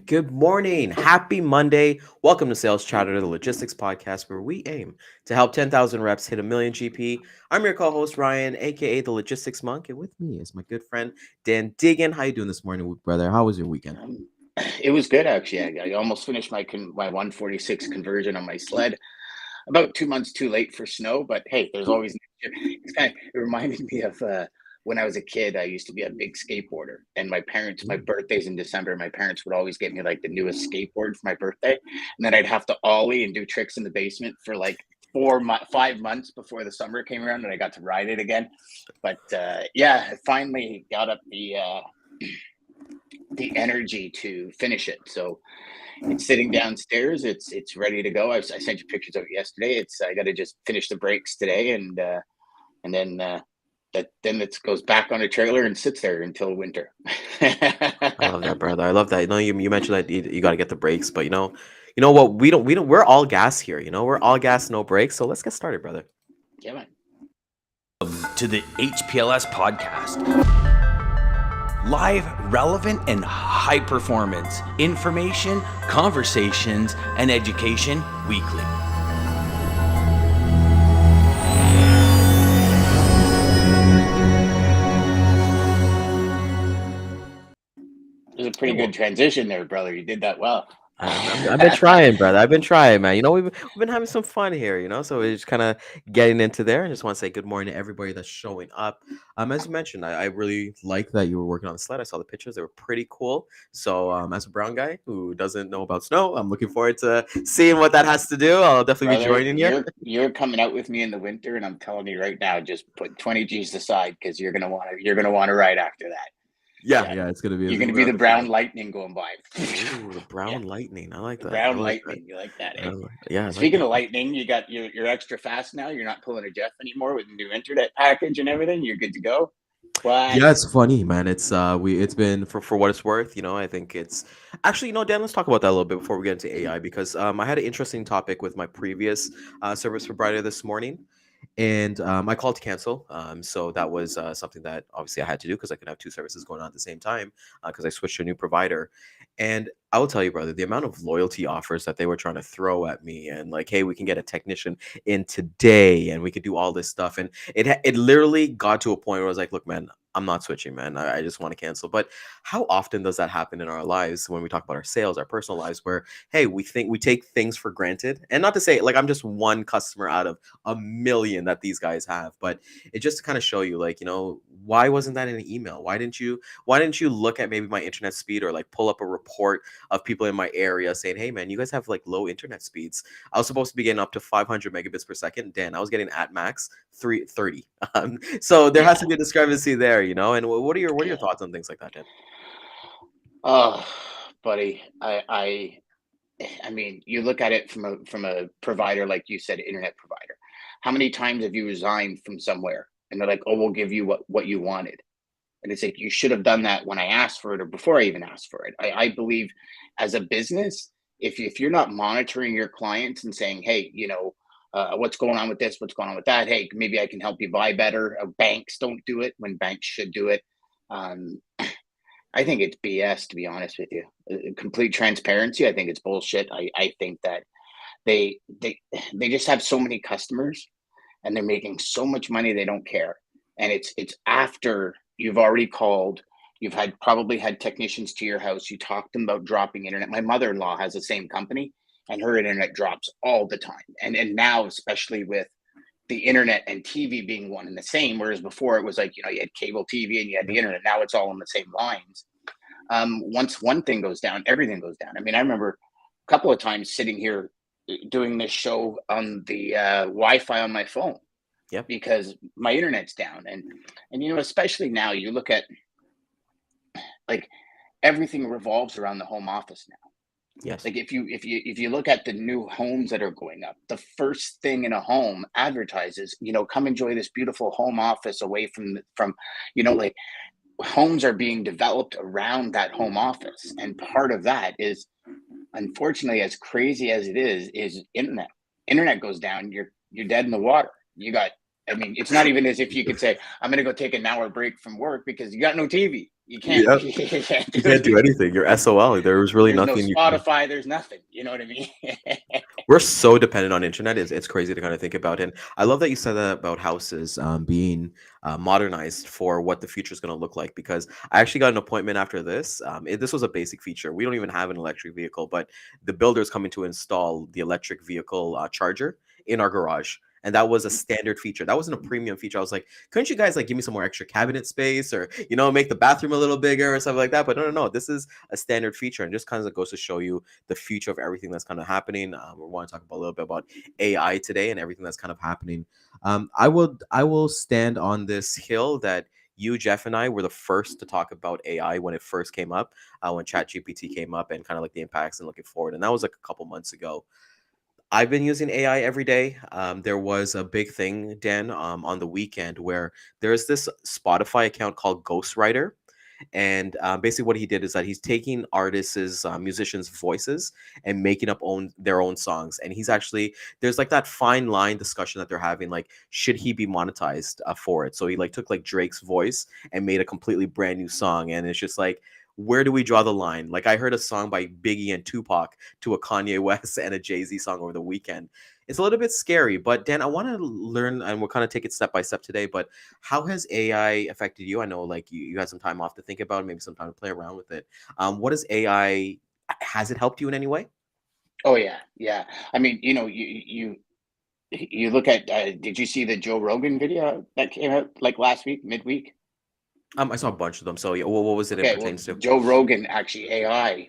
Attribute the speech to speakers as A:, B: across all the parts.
A: Good morning. Happy Monday. Welcome to Sales Chatter, the logistics podcast where we aim to help 10,000 reps hit a million GP. I'm your co-host Ryan, aka the Logistics Monk, and with me is my good friend Dan Diggin. How you doing this morning, brother? How was your weekend?
B: Um, it was good actually. I almost finished my 146 conversion on my sled. About 2 months too late for snow, but hey, there's always next year. It reminded me of when I was a kid. I used to be a big skateboarder, and my
A: Mm.
B: birthday's in December. My parents would always get me like the newest skateboard for my birthday, and then I'd have to ollie and do tricks in the basement for like 5 months before the summer came around, and I got to ride it again. But yeah, I finally got up the energy to finish it. So it's sitting downstairs. It's ready to go. I sent you pictures of it yesterday. I got to just finish the brakes today, and then it goes back on a trailer and sits there until winter.
A: I love that, brother. I love that. You mentioned that you got to get the brakes, but you know what? We don't. We're all gas here. We're all gas, no brakes. So let's get started, brother.
B: Yeah, man.
C: To the HPLS podcast. Live, relevant, and high performance information, conversations, and education weekly.
B: It was a
A: Yeah,
B: pretty
A: well,
B: good transition there, brother. You did that well.
A: I've been trying, brother. I've been trying, man. We've been having some fun here, so we're just kind of getting into there. I just want to say good morning to everybody that's showing up. As you mentioned, I really like that you were working on the sled. I saw the pictures; they were pretty cool. So, as a brown guy who doesn't know about snow, I'm looking forward to seeing what that has to do. I'll definitely be
B: Brother,
A: joining you.
B: you're coming out with me in the winter, and I'm telling you right now, just put 20 G's aside because you're gonna want to ride after that.
A: Yeah,
B: Yeah,
A: yeah, it's gonna be.
B: you're
A: We're
B: gonna
A: gonna
B: be
A: have
B: the
A: to figure
B: brown
A: it.
B: lightning going by.
A: Ooh, the
B: Yeah,
A: brown lightning. I like
B: the
A: that. I
B: brown
A: like that.
B: lightning. You like that, eh?
A: Yeah, I like
B: Speaking
A: that.
B: of lightning, you got you're extra fast now. You're not pulling a Jeff anymore with the new internet package and everything. You're good to go. What?
A: Yeah, it's funny, man. It's been for what it's worth, I think it's actually, Dan, let's talk about that a little bit before we get into AI because I had an interesting topic with my previous service provider this morning, and I called to cancel. So that was something that obviously I had to do because I could have two services going on at the same time because I switched to a new provider. And I will tell you, brother, the amount of loyalty offers that they were trying to throw at me, and like, hey, we can get a technician in today, and we could do all this stuff, and it literally got to a point where I was like, look, man, I'm not switching, man. I just want to cancel. But how often does that happen in our lives when we talk about our sales, our personal lives, where hey, we think we take things for granted, and not to say like I'm just one customer out of a million that these guys have, but it just to kind of show you, like, why wasn't that in an email? Why didn't you look at maybe my internet speed or like pull up a report of people in my area saying, hey, man, you guys have like low internet speeds. I was supposed to be getting up to 500 megabits per second. Dan, I was getting at max 330. So there has
B: Yeah,
A: to be a discrepancy there, And what are your
B: yeah.
A: thoughts on things like that, Dan?
B: Oh, buddy, I mean, you look at it from a provider like you said, internet provider. How many times have you resigned from somewhere and they're like, "Oh, we'll give you what you wanted," and it's like you should have done that when I asked for it or before I even asked for it. I believe, as a business, if you're not monitoring your clients and saying, "Hey, what's going on with this? What's going on with that? Hey, maybe I can help you buy better." Banks don't do it when banks should do it. Um, I think it's BS, to be honest with you. Complete transparency. I think it's bullshit. I think that they they they just have so many customers and they're making so much money they don't care. And it's after you've already called, you've had probably had technicians to your house, you talked to them about dropping internet. My mother-in-law has the same company and her internet drops all the time. And now, especially with the internet and TV being one and the same, whereas before it was like, you had cable TV and you had the
A: Yep.
B: internet. Now it's all on the same lines. Once one thing goes down, everything goes down. I mean, I remember a couple of times sitting here doing this show on the Wi-Fi on my phone
A: Yep.
B: because my internet's down. And especially now, you look at like everything revolves around the home office now.
A: Yes.
B: Like if you look at the new homes that are going up, the first thing in a home advertises, come enjoy this beautiful home office away from like homes are being developed around that home office. And part of that is, unfortunately, as crazy as it is internet goes down, you're dead in the water. I mean, it's not even as if you could say, I'm going to go take an hour break from work because you got no TV. You can't
A: Yeah,
B: you can't
A: you
B: do
A: can't do
B: anything.
A: anything. You're SOL. There was really
B: There's no
A: nothing you can.
B: Spotify, there's nothing. You know what I mean?
A: We're so dependent on internet. It's crazy to kind of think about. And I love that you said that about houses being modernized for what the future is going to look like. Because I actually got an appointment after this. This was a basic feature. We don't even have an electric vehicle, but the builder is coming to install the electric vehicle charger in our garage. And that was a standard feature. That wasn't a premium feature. I was like, couldn't you guys like give me some more extra cabinet space, or make the bathroom a little bigger or something like that? But no, no, no. This is a standard feature, and just kind of goes to show you the future of everything that's kind of happening. We want to talk about a little bit about AI today and everything that's kind of happening. I will stand on this hill that you, Jeff, and I were the first to talk about AI when it first came up, when ChatGPT came up, and kind of like the impacts and looking forward. And that was like a couple months ago. I've been using AI every day. There was a big thing, Dan, on the weekend where there's this Spotify account called Ghostwriter, and basically what he did is that he's taking artists' musicians' voices and making up their own songs. And he's actually, there's like that fine line discussion that they're having, like should he be monetized for it? So he like took like Drake's voice and made a completely brand new song, and it's just like, where do we draw the line? Like I heard a song by Biggie and Tupac to a Kanye West and a Jay-Z song over the weekend. It's a little bit scary, but Dan, I want to learn, and we'll kind of take it step by step today. But how has AI affected you? I know like you had some time off to think about it, maybe some time to play around with it. What is AI? Has it helped you in any way?
B: Oh yeah, yeah. I mean, you look at. Did you see the Joe Rogan video that came out like last week, midweek?
A: I saw a bunch of them. So yeah, what was it in
B: Okay, well,
A: pertains to?
B: Joe Rogan actually AI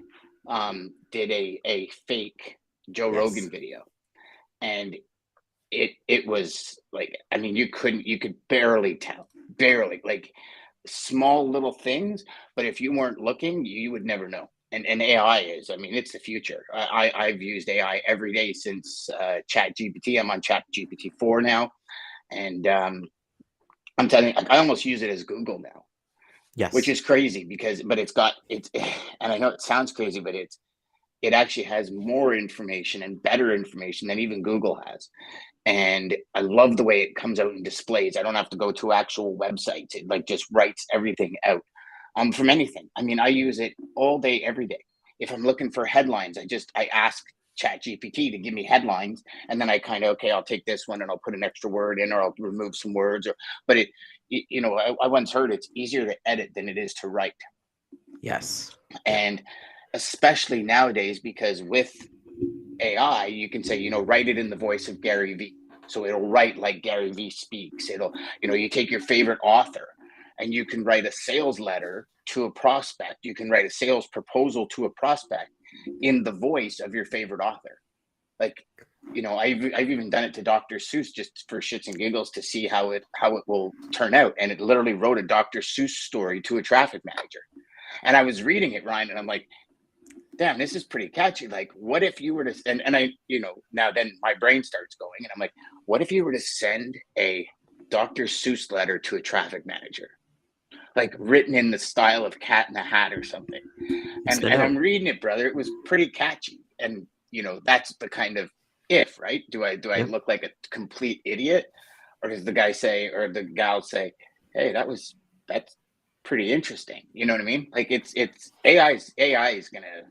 B: did a fake Joe
A: Yes.
B: Rogan video, and it was like, I mean, you could barely tell, barely, like small little things, but if you weren't looking, you would never know. And AI is, I mean, it's the future. I've used AI every day since Chat GPT. I'm on Chat GPT 4 now, and I'm telling you, I almost use it as Google now, which
A: Yes.
B: is crazy because, but it's and I know it sounds crazy, but it actually has more information and better information than even Google has. And I love the way it comes out and displays. I don't have to go to actual websites. It like just writes everything out from anything. I mean, I use it all day, every day. If I'm looking for headlines, I ask Chat GPT to give me headlines, and then I kind of, okay, I'll take this one and I'll put an extra word in, or I'll remove some words, or but I once heard it's easier to edit than it is to write,
A: Yes. Yeah.
B: and especially nowadays because with AI, you can say, write it in the voice of Gary Vee. So it'll write like Gary Vee speaks. You take your favorite author and you can write a sales letter to a prospect. You can write a sales proposal to a prospect in the voice of your favorite author. Like, I've even done it to Dr. Seuss just for shits and giggles to see how it will turn out. And it literally wrote a Dr. Seuss story to a traffic manager. And I was reading it, Ryan, and I'm like, damn, this is pretty catchy. Like, what if you were to, and I, now then my brain starts going, and I'm like, what if you were to send a Dr. Seuss letter to a traffic manager, like written in the style of Cat in the Hat or something?
A: You
B: And
A: stand
B: I'm
A: out.
B: reading it, brother. It was pretty catchy, and that's the kind of, if right. Do I
A: Yeah.
B: look like a complete idiot, or does the guy say, or the gal say, hey, that's pretty interesting? You know what I mean? Like it's AI is gonna.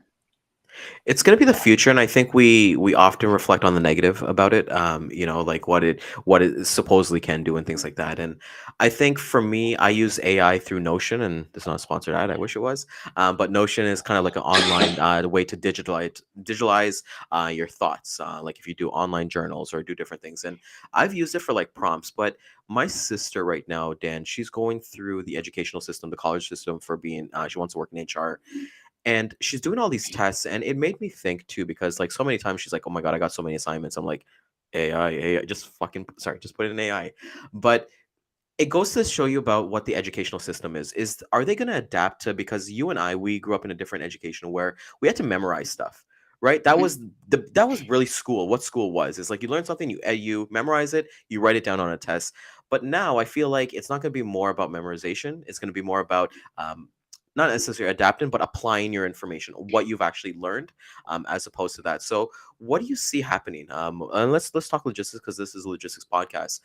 A: It's going to be the future, and I think we often reflect on the negative about it, like what it supposedly can do and things like that. And I think for me, I use AI through Notion, and this is not a sponsored ad, I wish it was. But Notion is kind of like an online way to digitalize your thoughts, like if you do online journals or do different things. And I've used it for like prompts. But my sister right now, Dan, she's going through the educational system, the college system, for being she wants to work in HR, and she's doing all these tests, and it made me think too, because like so many times she's like, oh my god, I got so many assignments. I'm like, AI, just fucking, sorry, just put it in AI. But it goes to show you about what the educational system is are they going to adapt to, because you and I, we grew up in a different education where we had to memorize stuff, right? that
B: Mhm.
A: was that was really school. What school was, is like you learn something, you memorize it, you write it down on a test. But now I feel like it's not going to be more about memorization. It's going to be more about not necessarily adapting, but applying your information, what you've actually learned, as opposed to that. So what do you see happening? And let's talk logistics, because this is a logistics podcast.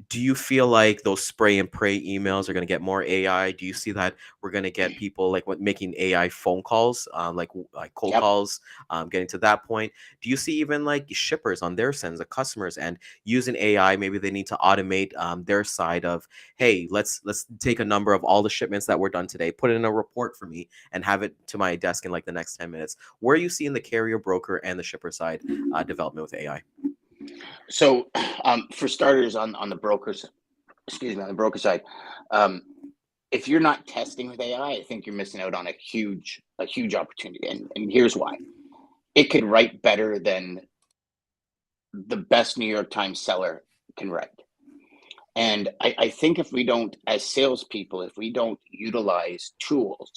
A: do you feel like those spray and pray emails are going to get more AI? Do you see that we're going to get people like what making AI phone calls, like cold
B: Yep.
A: calls, getting to that point? Do you see even like shippers on their sense, the customers, and using AI? Maybe they need to automate their side of, hey, let's take a number of all the shipments that were done today, put it in a report for me, and have it to my desk in like the next 10 minutes. Where are you seeing the carrier, broker, and the shipper side development with AI?
B: So, for starters, on the brokers, excuse me, on the broker side, um, if you're not testing with AI, I think you're missing out on a huge opportunity. And here's why: it could write better than the best New York Times seller can write. And I think if we don't, as salespeople, if we don't utilize tools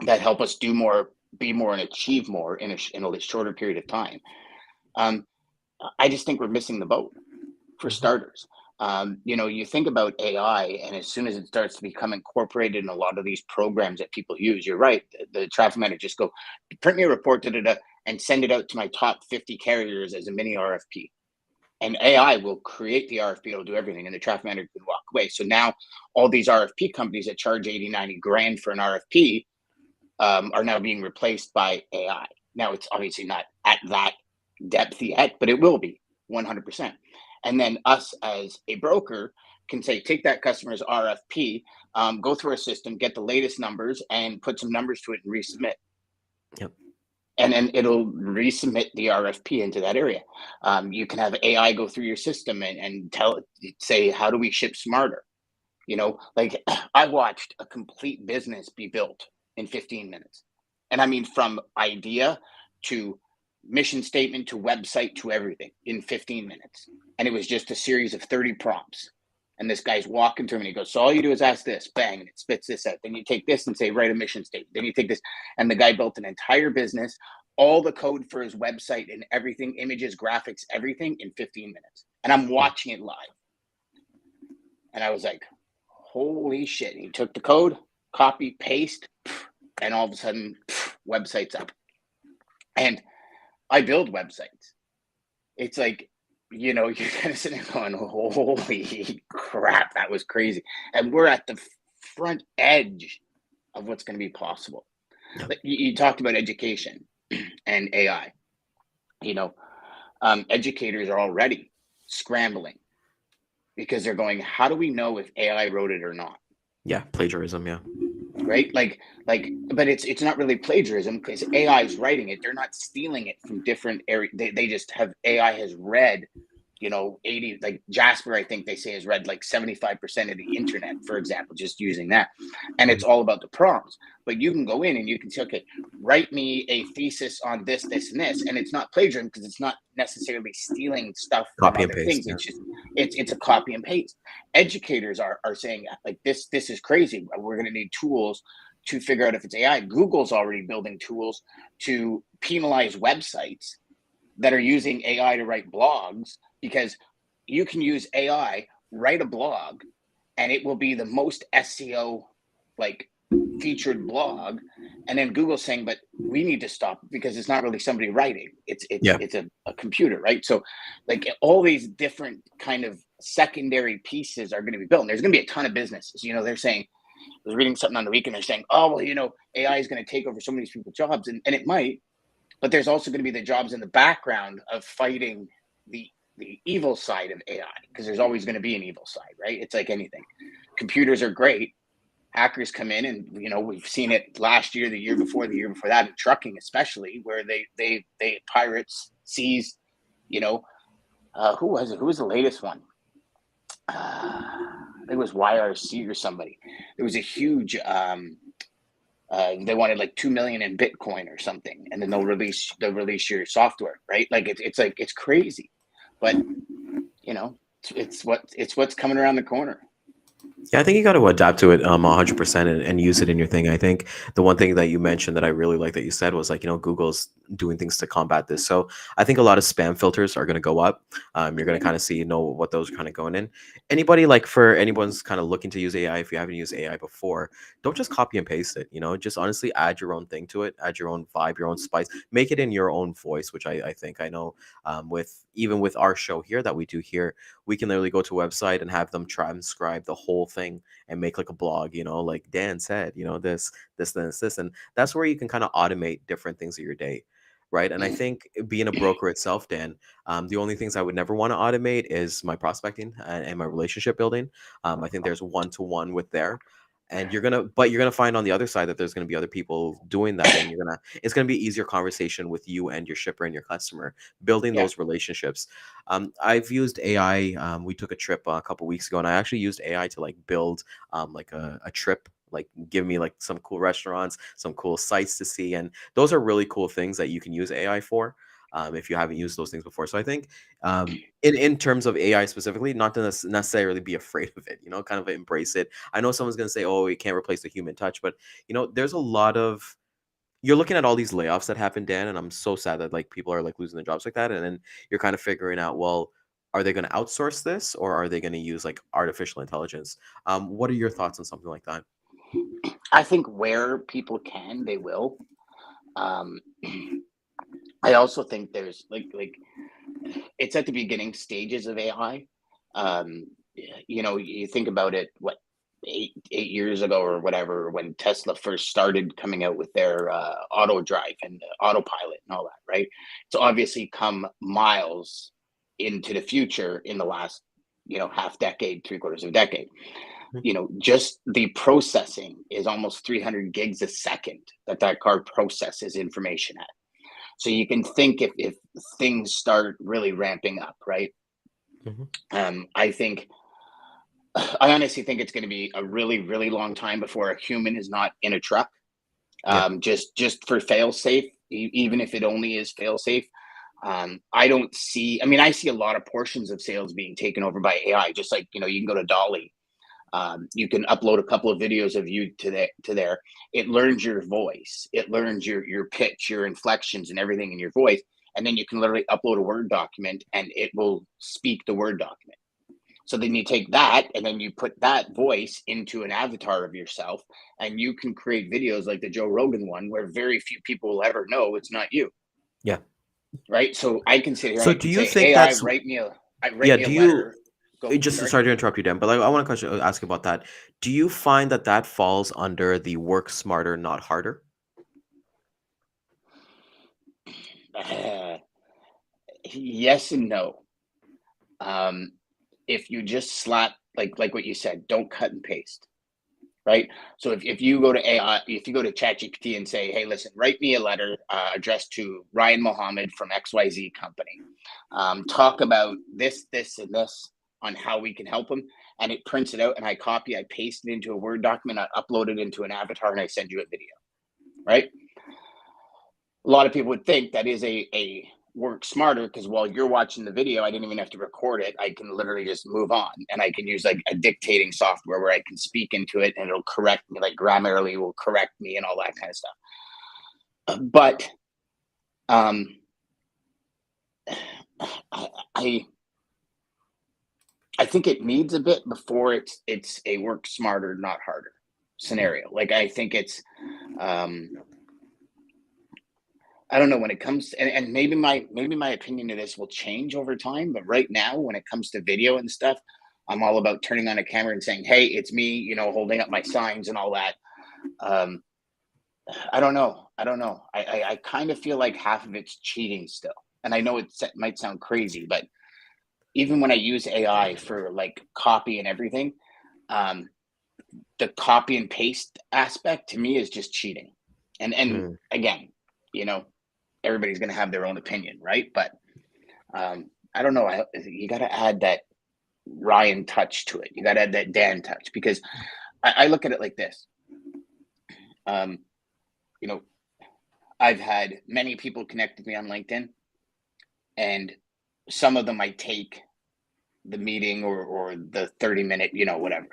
B: that help us do more, be more, and achieve more in a shorter period of time, um, I just think we're missing the boat. For
A: Mhm.
B: starters. You think about AI, and as soon as it starts to become incorporated in a lot of these programs that people use, you're right. The traffic manager just go print me a report, da, da, da, and send it out to my top 50 carriers as a mini RFP. And AI will create the RFP, it'll do everything, and the traffic manager can walk away. So now all these RFP companies that charge 80, 90 grand for an RFP are now being replaced by AI. Now it's obviously not at that depth yet, but it will be 100%. And then us as a broker can say, take that customer's RFP, go through our system, get the latest numbers, and put some numbers to it and resubmit.
A: Yep.
B: And then it'll resubmit the RFP into that area. You can have AI go through your system and tell it, say, how do we ship smarter? Like I watched a complete business be built in 15 minutes. And I mean, from idea to mission statement to website to everything in 15 minutes. And it was just a series of 30 prompts. And this guy's walking through and he goes, so all you do is ask this, bang, and it spits this out. Then you take this and say, write a mission statement. Then you take this. And the guy built an entire business, all the code for his website and everything, images, graphics, everything in 15 minutes. And I'm watching it live. And I was like, holy shit. He took the code, copy, paste, and all of a sudden, website's up. And I build websites. It's like, you're kind of sitting there going, holy crap, that was crazy. And we're at the front edge of what's going to be possible.
A: Yep.
B: Like you talked about education and AI. Educators are already scrambling because they're going, how do we know if AI wrote it or not?
A: Yeah, plagiarism. Yeah.
B: Right, but it's not really plagiarism because AI is writing it. They're not stealing it from different areas. They just have AI has read 80, like Jasper, I think they say has read like 75% of the internet, for example, just using that. And it's all about the prompts. But you can go in and you can say, okay, write me a thesis on this, this, and this. And it's not plagiarism because it's not necessarily stealing stuff from
A: Copy and
B: other
A: paste.
B: things.
A: Yeah.
B: It's just it's a copy and paste. Educators are saying like this is crazy. We're gonna need tools to figure out if it's AI. Google's already building tools to penalize websites that are using AI to write blogs, because you can use AI, write a blog, and it will be the most SEO like featured blog. And then Google's saying, but we need to stop because it's not really somebody writing.
A: Yeah.
B: It's a computer, right? So like all these different kind of secondary pieces are going to be built. And there's going to be a ton of businesses. They're saying, I was reading something on the weekend, they're saying, oh, well, AI is going to take over so many people's jobs. And it might, but there's also going to be the jobs in the background of fighting the evil side of AI, because there's always going to be an evil side, right? It's like anything. Computers are great. Hackers come in, and we've seen it last year, the year before that, in trucking especially, where they pirates seized. Who was it? Who was the latest one? I think it was YRC or somebody. There was a huge. They wanted like 2 million in Bitcoin or something, and then they'll release your software, right? Like it's crazy, but it's what's coming around the corner.
A: Yeah, I think you got to adapt to it 100% and use it in your thing. I think the one thing that you mentioned that I really like that you said was like, Google's doing things to combat this. So I think a lot of spam filters are going to go up. You're going to kind of see, what those are kind of going in. Anybody like for anyone's kind of looking to use AI, if you haven't used AI before, don't just copy and paste it, just honestly add your own thing to it, add your own vibe, your own spice, make it in your own voice, which I think I know with even with our show here that we do here, we can literally go to a website and have them transcribe the whole thing and make like a blog, like Dan said, this, and that's where you can kind of automate different things of your day. Right. And I think being a broker itself, Dan, the only things I would never want to automate is my prospecting and my relationship building. I think there's one to one with there. And you're gonna find on the other side that there's gonna be other people doing that, and it's gonna be easier conversation with you and your shipper and your customer, building
B: Yeah.
A: those relationships. I've used AI. We took a trip a couple weeks ago, and I actually used AI to like build like a trip, like give me like some cool restaurants, some cool sites to see, and those are really cool things that you can use AI for. If you haven't used those things before, so I think in terms of AI specifically, not to necessarily be afraid of it, kind of embrace it. I know someone's gonna say, "Oh, it can't replace the human touch," but there's a lot of you're looking at all these layoffs that happen, Dan, and I'm so sad that like people are like losing their jobs like that. And then you're kind of figuring out, well, are they going to outsource this or are they going to use like artificial intelligence? What are your thoughts on something like that?
B: I think where people can, they will. Um, I also think there's like it's at the beginning stages of AI. Um, you think about it, what, 8 years ago or whatever, when Tesla first started coming out with their auto drive and autopilot and all that, right? It's obviously come miles into the future in the last, half decade, three quarters of a decade.
A: Mhm.
B: Just the processing is almost 300 gigs a second that car processes information at. So you can think if things start really ramping up, right?
A: Mhm.
B: I think I honestly think it's going to be a really, really long time before a human is not in a truck.
A: Yeah.
B: Just for fail safe, even if it only is fail safe. I don't see. I mean, I see a lot of portions of sales being taken over by AI. Just like you can go to Dolly. You can upload a couple of videos of you to there. It learns your voice. It learns your pitch, your inflections, and everything in your voice. And then you can literally upload a Word document, and it will speak the Word document. So then you take that and then you put that voice into an avatar of yourself, and you can create videos like the Joe Rogan one where very few people will ever know it's not you,
A: Yeah.
B: right? So I can sit here and
A: So
B: I
A: do
B: can
A: you
B: say,
A: think
B: AI,
A: that's
B: write
A: yeah,
B: me a
A: do you
B: letter. Go,
A: just
B: sorry.
A: sorry to interrupt you, Dan, but like I want to ask you about that. Do you find that that falls under the work smarter, not harder?
B: Uh, yes and no. Um, if you just slap, like what you said, don't cut and paste, right? So if you go to AI, if you go to ChatGPT and say, hey, listen, write me a letter addressed to Ryan Mohammed from XYZ company. Talk about this, and this on how we can help them. And it prints it out, and I copy, I paste it into a Word document, I upload it into an avatar, and I send you a video, right? A lot of people would think that is a work smarter, because while you're watching the video, I didn't even have to record it. I can literally just move on, and I can use like a dictating software where I can speak into it and it'll correct me, like grammarly will correct me and all that kind of stuff. But um, I I think it needs a bit before it's a work smarter, not harder scenario. Like I think it's um, I don't know when it comes to, and maybe my opinion of this will change over time, but right now when it comes to video and stuff, I'm all about turning on a camera and saying, "Hey, it's me," holding up my signs and all that. Um, I don't know. I don't know. I kind of feel like half of it's cheating still, and I know it might sound crazy, but even when I use AI for like copy and everything, um, the copy and paste aspect to me is just cheating. And
A: Mm.
B: again, you know, everybody's going to have their own opinion, right? But I don't know. You got to add that Ryan touch to it. You got to add that Dan touch, because I look at it like this. Um, you know, I've had many people connect with me on LinkedIn, and some of them I take the meeting or the 30-minute, whatever.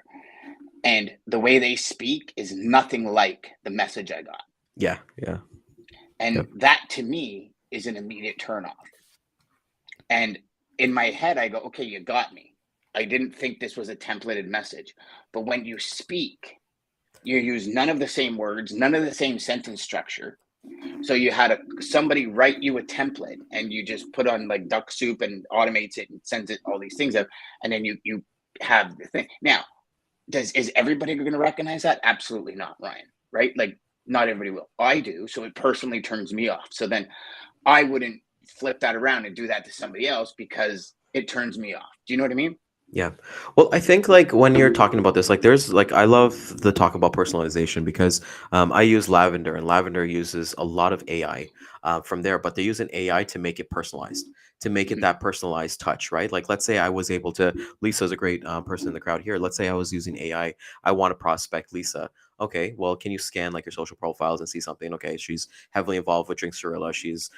B: and the way they speak is nothing like the message I got.
A: Yeah, yeah,
B: And
A: yep.
B: that to me is an immediate turnoff. And in my head, I go, okay, you got me. I didn't think this was a templated message. But when you speak, you use none of the same words, none of the same sentence structure. So you had somebody write you a template, and you just put on like duck soup and automates it and sends it all these things out, and then you have the thing. Now, is everybody going to recognize that? Absolutely not, Ryan. Right? Like, not everybody will. I do, so it personally turns me off. So then I wouldn't flip that around and do that to somebody else because it turns me off. Do you know what I mean?
A: Yeah. Well, I think like when you're talking about this, like there's like I love the talk about personalization because I use Lavender and Lavender uses a lot of AI from there, but they use an AI to make it personalized, to make it
B: Mhm.
A: that personalized touch, right? Like let's say I was able to, Lisa's a great person in the crowd here. Let's say I was using AI. I want to prospect Lisa. Okay, well, can you scan like your social profiles and see something? Okay, she's heavily involved with Drink Cirilla. She's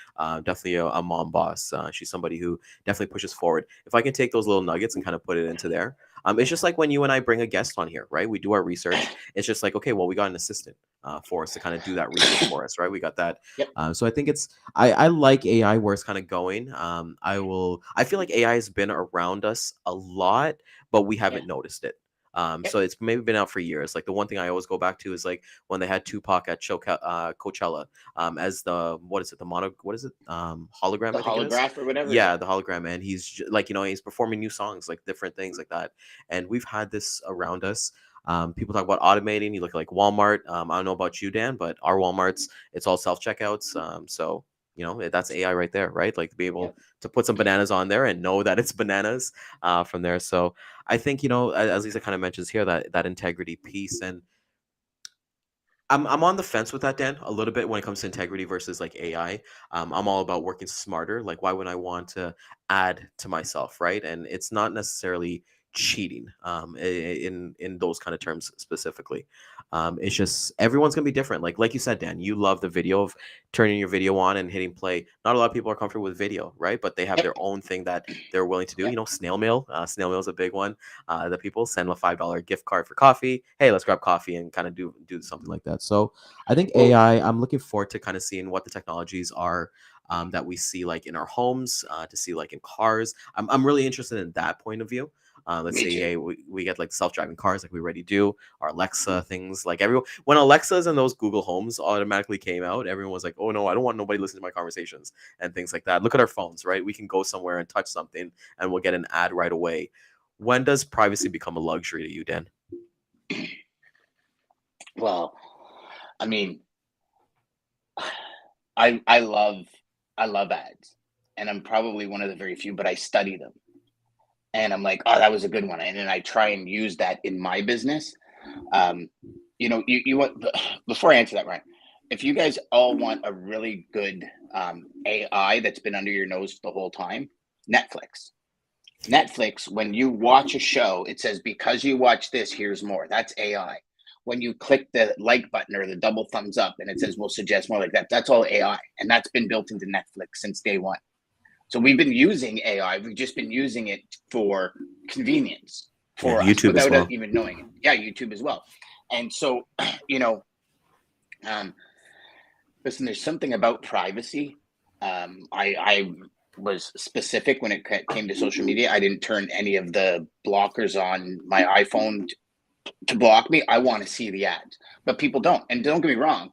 A: definitely a mom boss. She's somebody who definitely pushes forward. If I can take those little nuggets and kind of put it into there, it's just like when you and I bring a guest on here, right? We do our research. It's just like, okay, well, we got an assistant for us to kind of do that research for us, right? We got that.
B: Yep.
A: So I think I like AI where it's kind of going. I feel like AI has been around us a lot, but we
B: Yeah.
A: haven't noticed it.
B: Yep.
A: So it's maybe been out for years. Like the one thing I always go back to is like when they had Tupac at Coachella, as the what is it, the mono what is it, hologram,
B: The
A: I think it is.
B: holograph or whatever. Yeah.
A: Yeah, the hologram, and like he's performing new songs, like different things like that. And we've had this around us. People talk about automating. You look at like Walmart. I don't know about you, Dan, but our Walmarts, it's all self checkouts. So that's AI right there, right? Like to be able
B: Yep.
A: to put some bananas on there and know that it's bananas from there. So I think as Lisa kind of mentions here, that integrity piece. And I'm on the fence with that, Dan, a little bit when it comes to integrity versus like AI. I'm all about working smarter. Like, why would I want to add to myself, right? And it's not necessarily cheating in those kind of terms specifically. It's just everyone's gonna be different. Like you said, Dan, you love the video of turning your video on and hitting play. Not a lot of people are comfortable with video, right? But they have
B: Yep.
A: their own thing that they're willing to do.
B: Yep.
A: Snail mail. Snail mail is a big one that people send them a $5 gift card for coffee. Hey, let's grab coffee and kind of do something like that. So I think
B: Well,
A: AI. I'm looking forward to kind of seeing what the technologies are that we see like in our homes, to see like in cars. I'm really interested in that point of view. Let's
B: me
A: say,
B: too.
A: hey, we get like self-driving cars like we already do, our Alexa things. Like everyone, when Alexas and those Google Homes automatically came out, everyone was like, oh no, I don't want nobody listening to my conversations and things like that. Look at our phones, right? We can go somewhere and touch something and we'll get an ad right away. When does privacy become a luxury to you, Dan?
B: Well, I mean, I love ads, and I'm probably one of the very few, but I study them, and I'm like, oh, that was a good one, and then I try and use that in my business. Um, you want before I answer that, Ryan, if you guys all want a really good AI that's been under your nose the whole time, Netflix. Netflix, when you watch a show, it says, because you watch this, here's more. That's AI. When you click the like button or the double thumbs up and it says, we'll suggest more like that, that's all AI. And that's been built into Netflix since day one. So we've been using AI. We've just been using it for convenience
A: Yeah,
B: for us
A: YouTube as
B: without us
A: well.
B: even knowing it. Yeah, YouTube as well. And so, you know, um, listen, there's something about privacy. I was specific when it came to social media. I didn't turn any of the blockers on my iPhone to block me. I want to see the ads, but people don't. And don't get me wrong,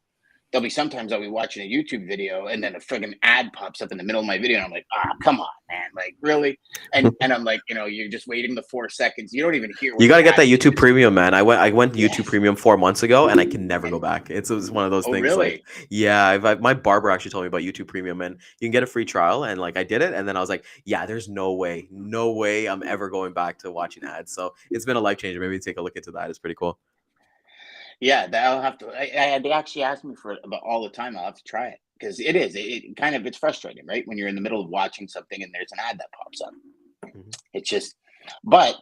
B: there'll be sometimes I'll be watching a YouTube video and then a friggin' ad pops up in the middle of my video, and I'm like, come on, man, like really? And I'm like, you're just waiting the 4 seconds. You don't even hear
A: You
B: what
A: got
B: the
A: to get
B: ad
A: that
B: is. You
A: YouTube
B: just
A: Premium, man. I went YouTube
B: yes.
A: Premium 4 months ago, and I can never go
B: And
A: back. It was one of those
B: oh
A: things. Like,
B: really?
A: yeah, my barber actually told me about YouTube Premium, and you can get a free trial. And like, I did it, and then I was like, yeah, there's no way I'm ever going back to watching ads. So it's been a life changer. Maybe take a look into that. It's pretty cool.
B: Yeah, that I'll have to. They actually ask me for it about all the time. I'll have to try it because it kind of it's frustrating, right? When you're in the middle of watching something and there's an ad that pops up.
A: Mhm.
B: It's just, but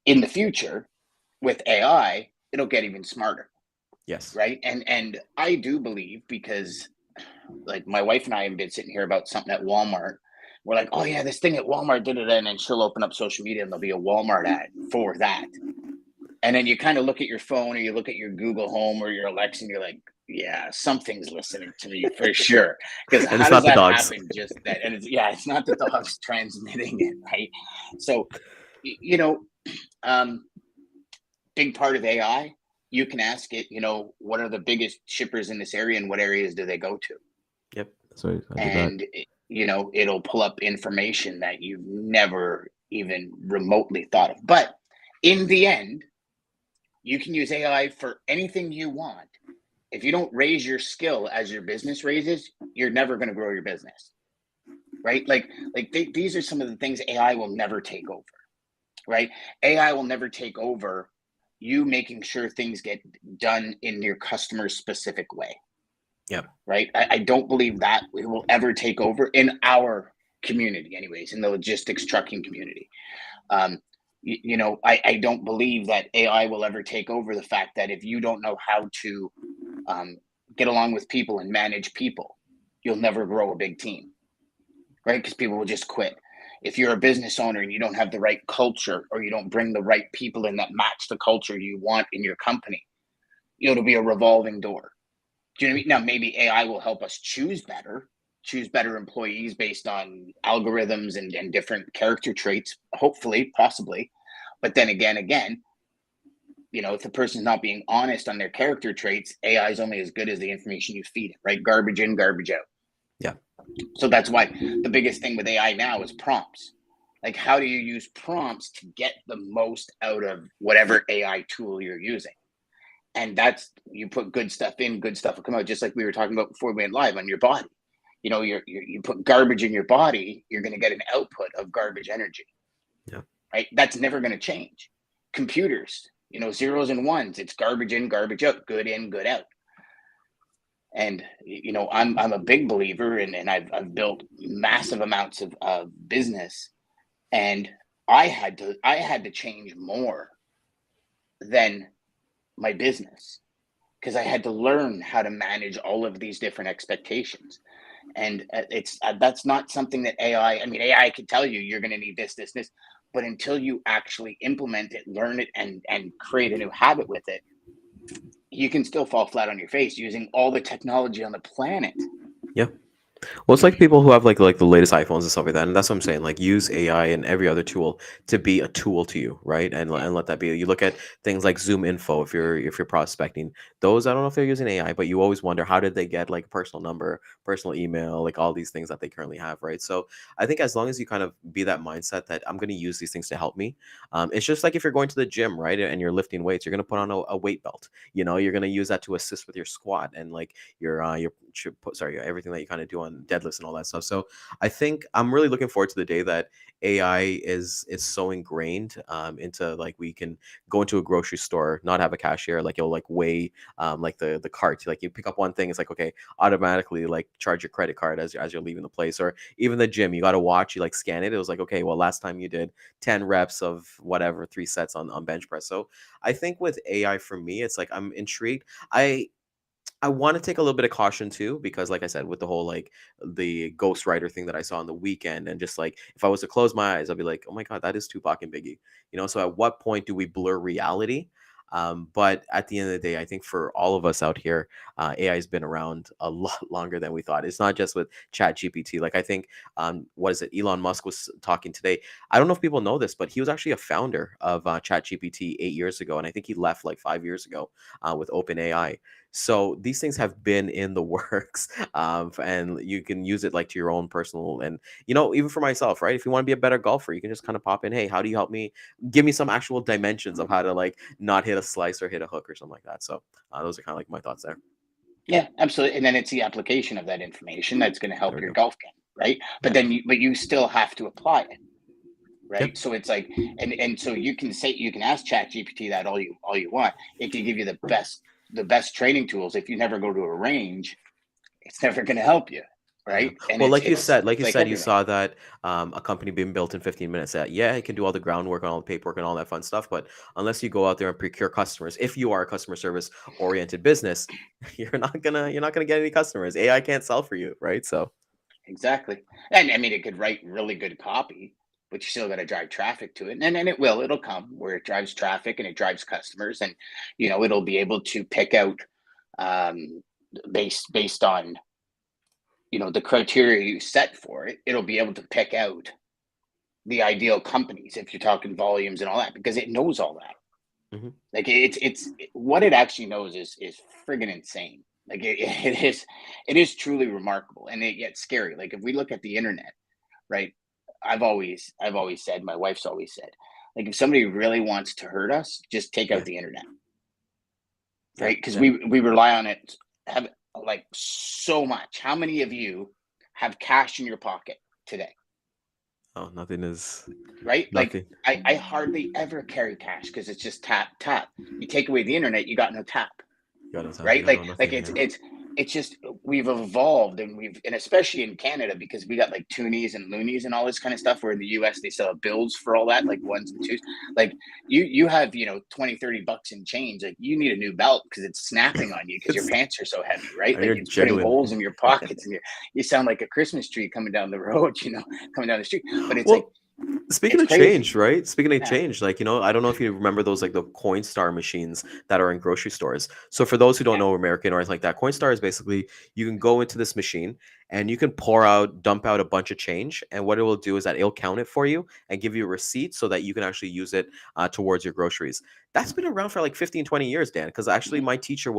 B: in the future with AI, it'll get even smarter,
A: Yes.
B: right? And I do believe because like my wife and I have been sitting here about something at Walmart. We're like, oh yeah, this thing at Walmart did it, and then she'll open up social media and there'll be a Walmart ad for that. And then you kind of look at your phone or you look at your Google Home or your Alexa and you're like, yeah, something's listening to me for sure. Because
A: And
B: how
A: it's
B: does
A: not the
B: that
A: dogs.
B: happen just that? And it's, yeah, it's not the dogs transmitting it, right? So, you know, um, big part of AI, you can ask it, what are the biggest shippers in this area and what areas do they go to?
A: Yep. So I did that.
B: And, it'll pull up information that you've never even remotely thought of. But in the end, you can use AI for anything you want. If you don't raise your skill as your business raises, you're never going to grow your business, right? These are some of the things AI will never take over, right? AI will never take over you making sure things get done in your customer specific way,
A: Yep.
B: right? I don't believe that it will ever take over in our community, anyways, in the logistics trucking community. Um, I don't believe that AI will ever take over the fact that if you don't know how to um, get along with people and manage people, you'll never grow a big team, right? Because people will just quit. If you're a business owner and you don't have the right culture or you don't bring the right people in that match the culture you want in your company, it'll be a revolving door. Do you know what I mean? Now, maybe AI will help us choose better employees based on algorithms and different character traits, hopefully, possibly. But then again, if the person's not being honest on their character traits, AI is only as good as the information you feed it, right? Garbage in, garbage out.
A: Yeah.
B: So that's why the biggest thing with AI now is prompts. Like, how do you use prompts to get the most out of whatever AI tool you're using? And that's, you put good stuff in, good stuff will come out. Just like we were talking about before we went live on your body. You put garbage in your body, you're going to get an output of garbage energy.
A: Yeah.
B: Right? That's never going to change. Computers, zeros and ones, it's garbage in, garbage out, good in, good out. And I'm a big believer, and I've built massive amounts of business, and I had to change more than my business because I had to learn how to manage all of these different expectations. And it's that's not something that AI. I mean, AI can tell you you're going to need this, this, this, but until you actually implement it, learn it, and create a new habit with it, you can still fall flat on your face using all the technology on the planet.
A: Yeah. Well, it's like people who have like the latest iPhones and stuff like that, and that's what I'm saying. Like, use AI and every other tool to be a tool to you, right?
B: Yeah.
A: And let that be. You look at things like Zoom Info if you're prospecting. Those, I don't know if they're using AI, but you always wonder how did they get like a personal number, personal email, like all these things that they currently have, right? So I think as long as you kind of be that mindset that I'm going to use these things to help me, it's just like if you're going to the gym, right, and you're lifting weights, you're going to put on a weight belt. You're going to use that to assist with your squat and like sorry, everything that you kind of do on deadlifts and all that stuff. So I think I'm really looking forward to the day that AI is so ingrained into like we can go into a grocery store, not have a cashier, like you'll like weigh like the cart, like you pick up one thing, it's like okay, automatically like charge your credit card as you're leaving the place, or even the gym, you got to watch, you like scan it. It was like okay, well last time you did 10 reps of whatever 3 sets on bench press. So I think with AI for me, it's like I'm intrigued. I want to take a little bit of caution too, because like I said, with the whole like the Ghost Rider thing that I saw on the weekend, and just like if I was to close my eyes, I'd be like, oh my God, that is Tupac and Biggie. So at what point do we blur reality? But at the end of the day, I think for all of us out here, AI has been around a lot longer than we thought. It's not just with Chat GPT. Like I think, what is it? Elon Musk was talking today. I don't know if people know this, but he was actually a founder of Chat GPT 8 years ago, and I think he left like 5 years ago with OpenAI. So these things have been in the works, and you can use it like to your own personal, and even for myself, right? If you want to be a better golfer, you can just kind of pop in, hey, how do you help me? Give me some actual dimensions of how to like not hit a slice or hit a hook or something like that. So those are kind of like my thoughts there.
B: Yeah, absolutely. And then it's the application of that information that's going to
A: There
B: help
A: we
B: your
A: go.
B: golf game, right? But
A: Yeah.
B: then you still have to apply it,
A: Yep.
B: right? So it's like, and so you can ask Chat GPT that all you want. It can give you the best training tools. If you never go to a range, it's never going to help you,
A: Yeah.
B: right? And
A: Well,
B: it's
A: like you
B: it's
A: said, like
B: it's
A: you
B: like
A: said, you
B: everything.
A: saw that a company being built in 15 minutes. That yeah, it can do all the groundwork and all the paperwork and all that fun stuff. But unless you go out there and procure customers, if you are a customer service oriented business, you're not gonna get any customers. AI can't sell for you, right? So
B: Exactly. And I mean, it could write really good copy, but you still got to drive traffic to it. And it'll come where it drives traffic and it drives customers, and it'll be able to pick out, based on the criteria you set for it. It'll be able to pick out the ideal companies if you're talking volumes and all that, because it knows all that.
A: Mhm.
B: Like it's what it actually knows is friggin' insane. Like it is truly remarkable, and it gets scary. Like if we look at the internet, right? I've always said, my wife's always said, like if somebody really wants to hurt us, just take
A: Yeah.
B: out the internet,
A: Yeah.
B: right? Because
A: Yeah.
B: we rely on it, have like so much. How many of you have cash in your pocket today?
A: Oh, nothing is
B: Right? Like
A: nothing.
B: I hardly ever carry cash because it's just tap tap. You take away the internet, you got no tap.
A: You got no time.
B: Right?
A: Yeah, no,
B: Like
A: nothing. Yeah.
B: it's just we've evolved, and especially in Canada, because we got like toonies and loonies and all this kind of stuff, where in the US they sell bills for all that, like ones and twos. Like you have 20-30 bucks in change, like you need a new belt because it's snapping on you because your
A: It's
B: pants are so heavy, right? Like
A: you're
B: it's putting
A: jiggling.
B: holes in your pockets, and you sound like a Christmas tree coming down the road, coming down the street. But it's like
A: Well, speaking
B: it's
A: of
B: crazy.
A: change, right? Speaking of
B: Yeah.
A: change, like, I don't know if you remember those, like the Coinstar machines that are in grocery stores. So for those who don't
B: Yeah.
A: know American or anything like that, Coinstar is basically you can go into this machine and you can dump out a bunch of change. And what it will do is that it'll count it for you and give you a receipt so that you can actually use it towards your groceries. That's been around for like 15, 20 years, Dan, because actually
B: Mhm.
A: my teacher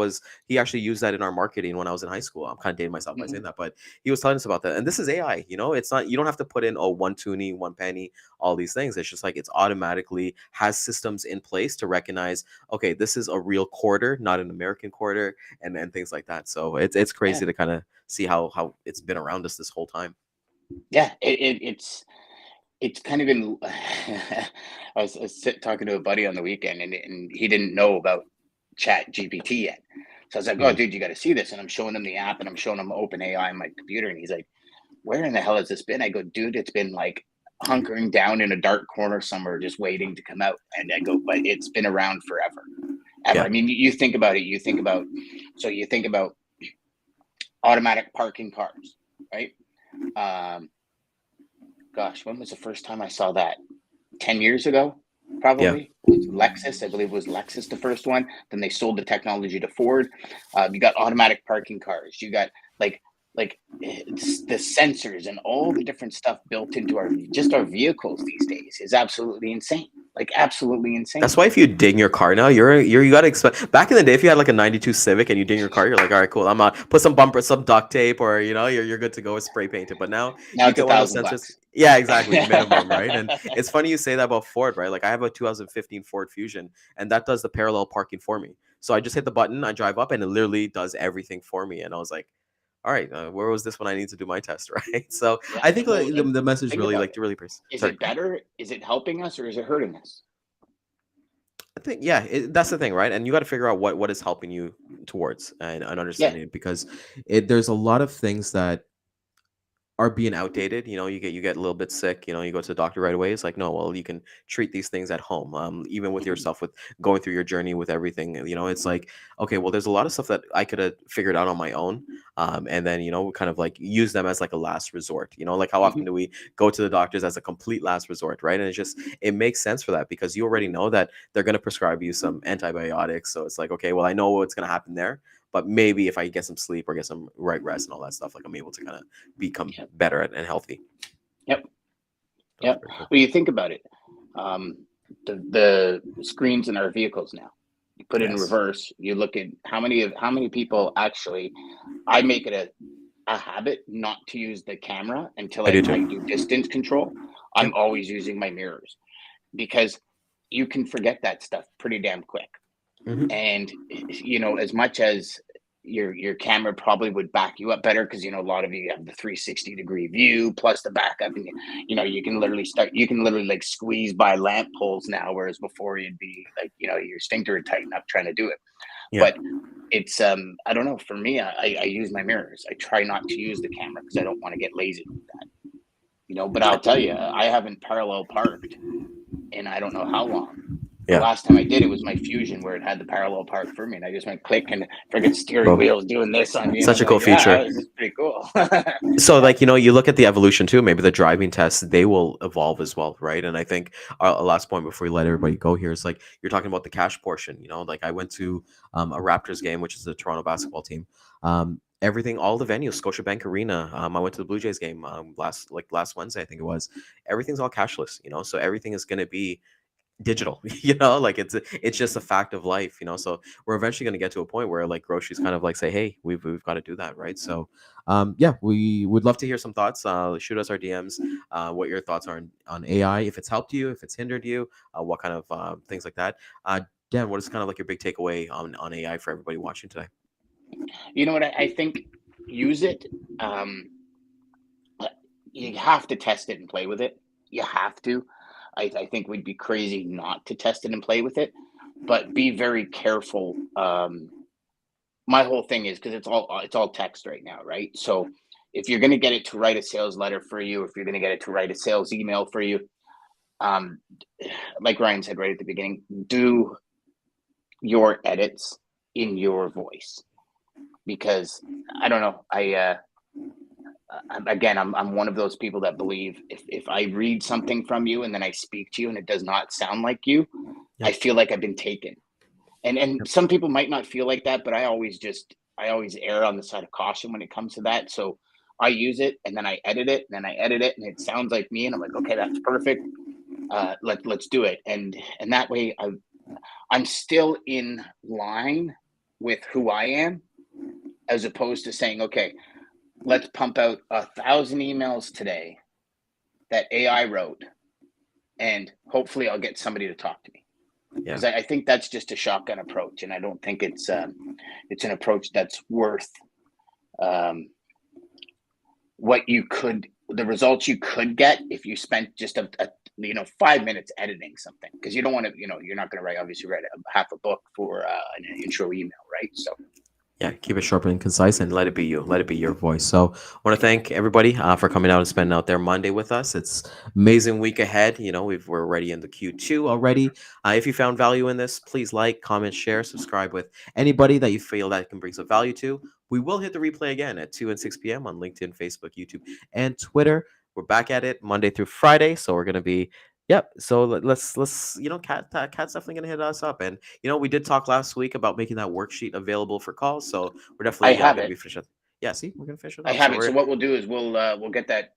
A: he actually used that in our marketing when I was in high school. I'm kind of dating myself by
B: Mhm.
A: saying that, but he was telling us about that. And this is AI, it's not, you don't have to put in, one toonie, one penny, all these things. It's just like it's automatically has systems in place to recognize, okay, this is a real quarter, not an American quarter, and things like that. So it's
B: Yeah.
A: crazy to kind of see how it's been around us this whole time.
B: Yeah. It's kind of been. I was talking to a buddy on the weekend, and he didn't know about Chat GPT yet. So I was like, "Oh,
A: Mhm.
B: dude, you got to see this." And I'm showing him the app, and I'm showing him Open AI on my computer, and he's like, "Where in the hell has this been?" I go, "Dude, it's been like hunkering down in a dark corner somewhere, just waiting to come out." And I go, "But it's been around forever, ever."
A: Yeah.
B: I mean, you think about it. So you think about automatic parking cars, right? Um, Gosh, when was the first time I saw that? 10 years ago,
A: Yeah.
B: probably. It was Lexus, I believe it was Lexus the first one. Then they sold the technology to Ford. You got automatic parking cars. You got it's the sensors and all the different stuff built into our vehicles these days is absolutely insane. Like absolutely
A: That's
B: insane.
A: why if you ding your car now, you gotta expect. Back in the day, if you had like a '92 Civic and you ding your car, you're like, all right, cool. I'm put some bumper, some duct tape, or you're good to go with spray painted. But now
B: Now
A: you
B: it's a
A: get one of those
B: thousand
A: sensors.
B: bucks.
A: Yeah, exactly, minimum, right? And it's funny you say that about Ford, right? Like I have a 2015 Ford Fusion, and that does the parallel parking for me. So I just hit the button, I drive up, and it literally does everything for me. And I was like, all right, where was this when I need to do my test, right? So
B: Yeah.
A: I think
B: Well,
A: like, the message
B: think
A: really
B: about
A: like
B: it.
A: to really.
B: Is
A: Sorry.
B: it better? Is it helping us or is it hurting us?
A: I think yeah, that's the thing, right? And you got to figure out what is helping you towards and
B: Yeah.
A: understanding it because there's a lot of things that are being outdated. You get a little bit sick. You go to the doctor right away. It's like no, well, you can treat these things at home. Even with
B: Mhm.
A: yourself, with going through your journey with everything. It's like okay, well, there's a lot of stuff that I could have figured out on my own. And then kind of like use them as like a last resort. Like how often
B: Mhm.
A: do we go to the doctors as a complete last resort, right? And it makes sense for that because you already know that they're going to prescribe you some antibiotics. So it's like okay, well, I know what's going to happen there. But maybe if I get some sleep or get some right rest and all that stuff, like I'm able to kind of become
B: Yep.
A: better and healthy.
B: Yep.
A: So it's
B: Yep.
A: very cool.
B: Well, you think about it. Um, the screens in our vehicles now. You put it in
A: Yes.
B: reverse. You look at how many people actually. I make it a habit not to use the camera until
A: I do
B: I
A: too.
B: do distance control. I'm
A: Yep.
B: always using my mirrors because you can forget that stuff pretty damn quick.
A: Hmm.
B: And as much as your camera probably would back you up better because a lot of you have the 360-degree view plus the backup, and you can literally like squeeze by lamp poles now, whereas before you'd be like your sphincter would tighten up trying to do it.
A: Yeah.
B: But it's I don't know, for me, I use my mirrors. I try not to use the camera because I don't want to get lazy with that, but I'll tell you, I haven't parallel parked in I don't know how long. The
A: Yeah.
B: last time I did it was my Fusion, where it had the parallel park for me, and I just went click, and friggin' steering
A: Bro,
B: wheel's doing this on me, and
A: such
B: I'm
A: a cool
B: like, yeah,
A: feature.
B: this is pretty cool.
A: So
B: Yeah.
A: like, you look at the evolution too, maybe the driving tests, they will evolve as well, right? And I think our last point before we let everybody go here is like, you're talking about the cash portion. Like I went to a Raptors game, which is the Toronto basketball team. Everything, all the venues, Scotiabank Arena, I went to the Blue Jays game last Wednesday, I think it was. Everything's all cashless, so everything is going to be digital. Like it's just a fact of life. So we're eventually going to get to a point where like groceries kind of like say, hey, we've got to do that, right? So yeah, we would love to hear some thoughts. Shoot us our DMs, what your thoughts are on AI, if it's helped you, if it's hindered you, what kind of things like that. Dan, what is kind of like your big takeaway on AI for everybody watching today?
B: You know what? I think use it. Um, you have to test it and play with it. You have to. I think we'd be crazy not to test it and play with it, but be very careful. My whole thing is, because it's all text right now, right? So if you're going to get it to write a sales letter for you, if you're going to get it to write a sales email for you, um, like Ryan said right at the beginning, do your edits in your voice, because I don't know. Again, I'm one of those people that believe if I read something from you and then I speak to you and it does not sound like you, I
A: Yep.
B: feel like I've been taken. And
A: Yep.
B: some people might not feel like that, but I always err on the side of caution when it comes to that. So I use it, and then I edit it, and then I edit it, and it sounds like me, and I'm like, okay, that's perfect. Let's do it, and that way I'm still in line with who I am, as opposed to saying, okay, let's pump out 1,000 emails today that AI wrote, and hopefully I'll get somebody to talk to me.
A: Yeah.
B: Because I think that's just a shotgun approach, and I don't think it's an approach that's worth um, the results you could get if you spent just a 5 minutes editing something, because you don't want to, you're not going to obviously write half a book for an intro email, right? So
A: Yeah, keep it short and concise, and let it be you. Let it be your voice. So, I want to thank everybody for coming out and spending out their Monday with us. It's amazing week ahead. We're already in the Q2 already. If you found value in this, please like, comment, share, subscribe with anybody that you feel that can bring some value to. We will hit the replay again at 2 and 6 p.m. on LinkedIn, Facebook, YouTube, and Twitter. We're back at it Monday through Friday, so we're gonna be. Yep. So let's Cat's definitely gonna hit us up, and we did talk last week about making that worksheet available for calls, so we're
B: I
A: definitely
B: have
A: going to be
B: it.
A: finishing. Yeah, see, we're going to finish it
B: I
A: up.
B: have
A: So
B: it. So
A: we're
B: what we'll do is we'll get that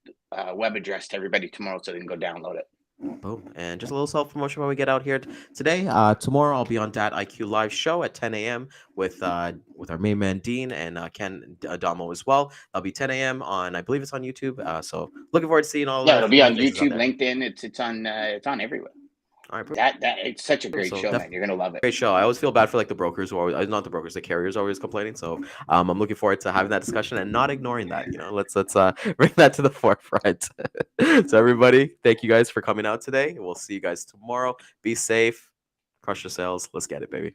B: web address to everybody tomorrow, so they can go download it.
A: boom, and just a little self promotion when we get out here today. Tomorrow I'll be on Dat IQ Live show at 10 a.m. with our main man Dean and Ken Adamo as well. That'll be 10 a.m. on, I believe it's on YouTube. So looking forward to seeing all
B: Yeah,
A: the
B: it'll be
A: familiar
B: on
A: faces out
B: YouTube,
A: there.
B: LinkedIn. It's on everywhere.
A: All right,
B: That it's such a
A: boom.
B: great
A: So
B: show, man.
A: definitely
B: You're gonna love it.
A: great show. I always feel bad for like the brokers who are always, not the brokers, the carriers are always complaining. So I'm looking forward to having that discussion and not ignoring that. Let's bring that to the forefront. So everybody, thank you guys for coming out today. We'll see you guys tomorrow. Be safe, crush your sales. Let's get it, baby.